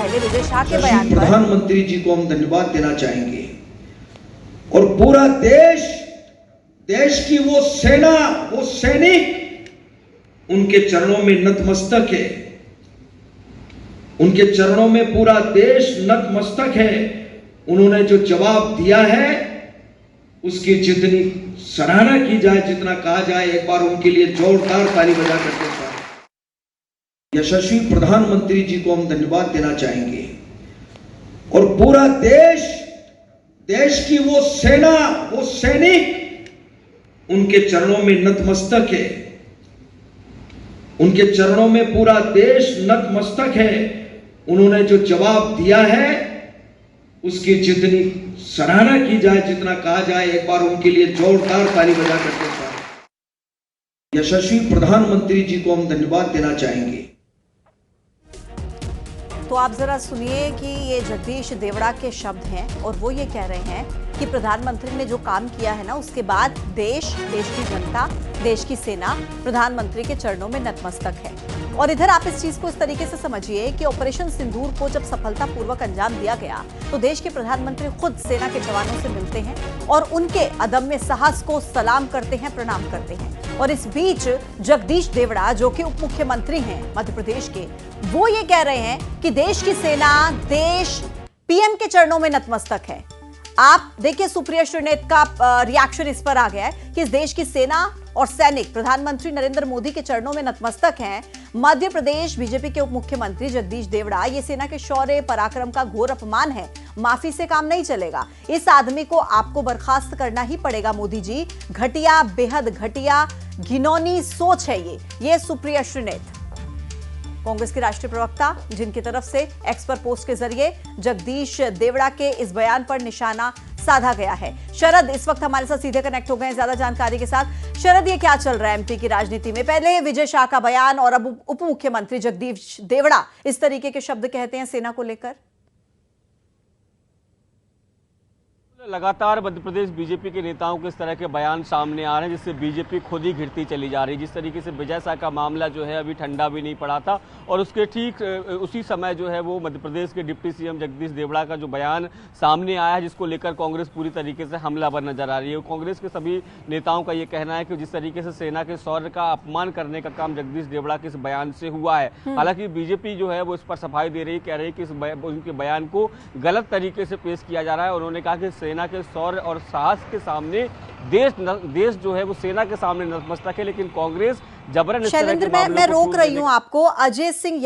पहले विजय शाह के बयान पर प्रधानमंत्री जी को हम धन्यवाद देना चाहेंगे और पूरा देश की वो सेना, वो सैनिक उनके चरणों में नतमस्तक है। उनके चरणों में पूरा देश नतमस्तक है। उन्होंने जो जवाब दिया है उसकी जितनी सराहना की जाए, जितना कहा जाए, एक बार उनके लिए जोरदार ताली बजा करके यशस्वी प्रधानमंत्री जी को हम धन्यवाद देना चाहेंगे और पूरा देश की वो सेना, वो सैनिक उनके चरणों में नतमस्तक है। उनके चरणों में पूरा देश नतमस्तक है। उन्होंने जो जवाब दिया है उसकी जितनी सराहना की जाए, जितना कहा जाए, एक बार उनके लिए जोरदार ताली बजा करके यशस्वी प्रधानमंत्री जी को हम धन्यवाद देना चाहेंगे। तो आप जरा सुनिए कि ये जगदीश देवड़ा के शब्द हैं और वो ये कह रहे हैं कि प्रधानमंत्री ने जो काम किया है ना, उसके बाद देश की जनता, देश की सेना प्रधानमंत्री के चरणों में नतमस्तक है। और इधर आप इस चीज को इस तरीके से समझिए कि ऑपरेशन सिंदूर को जब सफलतापूर्वक अंजाम दिया गया तो देश के प्रधानमंत्री खुद सेना के जवानों से मिलते हैं और उनके अदम्य साहस को सलाम करते हैं, प्रणाम करते हैं। और इस बीच जगदीश देवड़ा, जो कि उप मुख्यमंत्री हैं मध्य प्रदेश के, वो ये कह रहे हैं कि देश की सेना, देश पीएम के चरणों में नतमस्तक है। आप देखिए, सुप्रिया श्रीनेत का रिएक्शन इस पर आ गया है कि इस देश की सेना और सैनिक प्रधानमंत्री नरेंद्र मोदी के चरणों में नतमस्तक हैं। मध्य प्रदेश बीजेपी के उप मुख्यमंत्री जगदीश देवड़ा, ये सेना के शौर्य पराक्रम का घोर अपमान है, माफी से काम नहीं चलेगा, इस आदमी को आपको बर्खास्त करना ही पड़ेगा मोदी जी। घटिया, बेहद घटिया, घिनौनी सोच है ये सुप्रिया श्रीनेत, कांग्रेस के राष्ट्रीय प्रवक्ता, जिनकी तरफ से एक्स पर पोस्ट के जरिए जगदीश देवड़ा के इस बयान पर निशाना साधा गया है। शरद इस वक्त हमारे साथ सीधे कनेक्ट हो गए हैं ज्यादा जानकारी के साथ। शरद, ये क्या चल रहा है एमपी की राजनीति में? पहले विजय शाह का बयान और अब उप मुख्यमंत्री जगदीश देवड़ा इस तरीके के शब्द कहते हैं सेना को लेकर। लगातार मध्य प्रदेश बीजेपी के नेताओं के इस तरह के बयान सामने आ रहे हैं, जिससे बीजेपी खुद ही घिरती चली जा रही है। जिस तरीके से विजय शाह का मामला जो है अभी ठंडा भी नहीं पड़ा था और उसके ठीक उसी समय जो है वो मध्य प्रदेश के डिप्टी सीएम जगदीश देवड़ा का जो बयान सामने आया है, जिसको लेकर कांग्रेस पूरी तरीके से हमलावर नजर आ रही है। कांग्रेस के सभी नेताओं का ये कहना है कि जिस तरीके से सेना के शौर्य का अपमान करने का काम जगदीश देवड़ा के इस बयान से हुआ है। हालांकि बीजेपी जो है वो इस पर सफाई दे रही, कह रही कि उनके बयान को गलत तरीके से पेश किया जा रहा है। उन्होंने कहा कि सेना के शौर्य और साहस के सामने देश जो है वो सेना के सामने नतमस्तक है, लेकिन कांग्रेस जबरन इस तरह के मामलों को मैं रोक रही हूं आपको। अजय सिंह